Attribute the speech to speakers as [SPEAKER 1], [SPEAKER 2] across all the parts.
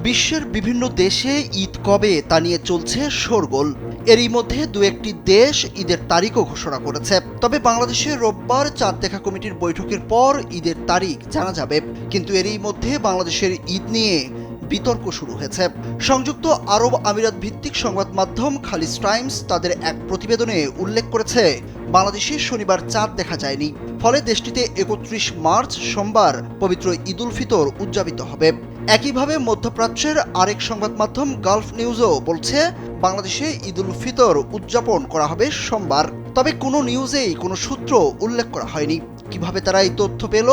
[SPEAKER 1] বিশ্বের বিভিন্ন দেশে ঈদ কবে তা নিয়ে চলছে শোরগোল। এরই মধ্যে দু একটি দেশ ঈদের তারিখও ঘোষণা করেছে। তবে বাংলাদেশে রোববার চাঁদ দেখা কমিটির বৈঠকের পর ঈদের তারিখ জানা যাবে। কিন্তু এরই মধ্যে বাংলাদেশের ঈদ নিয়ে বিতর্ক শুরু হয়েছে। সংযুক্ত আরব আমিরাত ভিত্তিক সংবাদ মাধ্যম খালিজ টাইমস তাদের এক প্রতিবেদনে উল্লেখ করেছে, বাংলাদেশে শনিবার চাঁদ দেখা যায়নি, ফলে দেশটিতে ৩১ মার্চ সোমবার পবিত্র ঈদ উল ফিতর উদযাপিত হবে। একইভাবে মধ্যপ্রাচ্যের আরেক সংবাদ মাধ্যম গালফ নিউজও বলছে, বাংলাদেশে ঈদ উল ফিতর উদযাপন করা হবে সোমবার। তবে কোনো নিউজেই কোনো সূত্র উল্লেখ করা হয়নি। কিভাবে তারা এই তথ্য পেল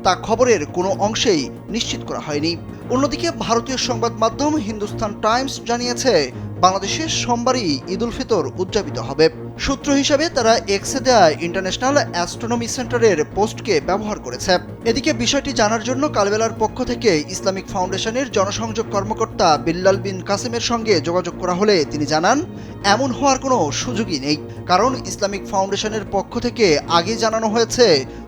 [SPEAKER 1] তা খবরের কোনো অংশেই নিশ্চিত করা হয়নি। অন্যদিকে ভারতীয় সংবাদ মাধ্যম হিন্দুস্তান টাইমস জানিয়েছে, বাংলাদেশে সোমবারই ঈদ উল ফিতর উদযাপিত হবে। সূত্র হিসাবে তারা এক্সে দেয়া ইন্টারন্যাশনাল অ্যাস্ট্রোনমি সেন্টারের পোস্টকে ব্যবহার করেছে। এদিকে বিষয়টি জানার জন্য কালবেলার পক্ষ থেকে ইসলামিক ফাউন্ডেশনের জনসংযোগ কর্মকর্তা বিল্লাল বিন কাসেমের সঙ্গে যোগাযোগ করা হলে তিনি জানান, এমন হওয়ার কোনো সুযোগই নেই। কারণ ইসলামিক ফাউন্ডেশনের পক্ষ থেকে আগে জানানো হয়েছে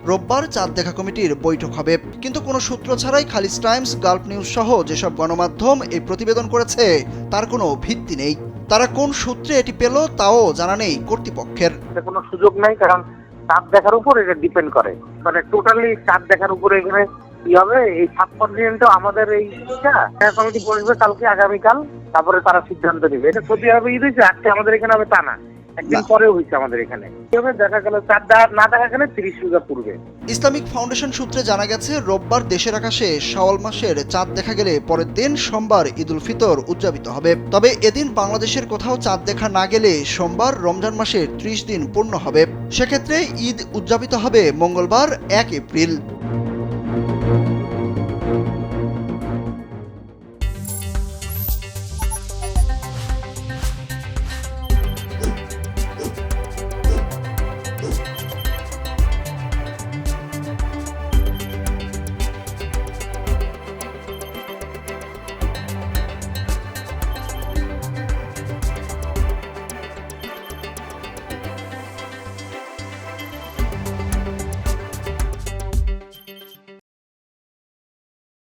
[SPEAKER 1] রোববার চাঁদ দেখা কমিটির বৈঠক হবে। কিন্তু কোনো সূত্র ছাড়াই খালিজ টাইমস, গালফ নিউজ সহ যেসব গণমাধ্যম এই প্রতিবেদন করেছে তার কোনো ভিত্তি নেই। তারা কোন সূত্রে এটি পেল তাও জানা নেই কর্তৃপক্ষের।
[SPEAKER 2] কোনো সুযোগ নাই, কারণ চাঁদ দেখার উপর এটা ডিপেন্ড করে। মানে টোটালি চাঁদ দেখার উপরে এখানে কি হবে, এই সাবকন্টিনেন্টে আমাদের এই কমিটি বসবে কালকে, আগামীকাল, তারপরে তারা সিদ্ধান্ত নেবে। এটা ক্ষতি হবে ঈদ হয়েছে আজকে আমাদের এখানে হবে তা না, একদিন পরেও হয়েছে আমাদের এখানে। দেখা গেল চাঁদ না দেখা গেলে ৩০ রোজা পূর্বে।
[SPEAKER 1] ইসলামিক ফাউন্ডেশন সূত্রে জানা গেছে, রোববার দেশের আকাশে শাওয়াল মাসের চাঁদ দেখা গেলে পরের দিন সোমবার ঈদ উল ফিতর উদযাপিত হবে। তবে এদিন বাংলাদেশের কোথাও চাঁদ দেখা না গেলে সোমবার রমজান মাসের ৩০ দিন পূর্ণ হবে। সেক্ষেত্রে ঈদ উদযাপিত হবে মঙ্গলবার ১ এপ্রিল।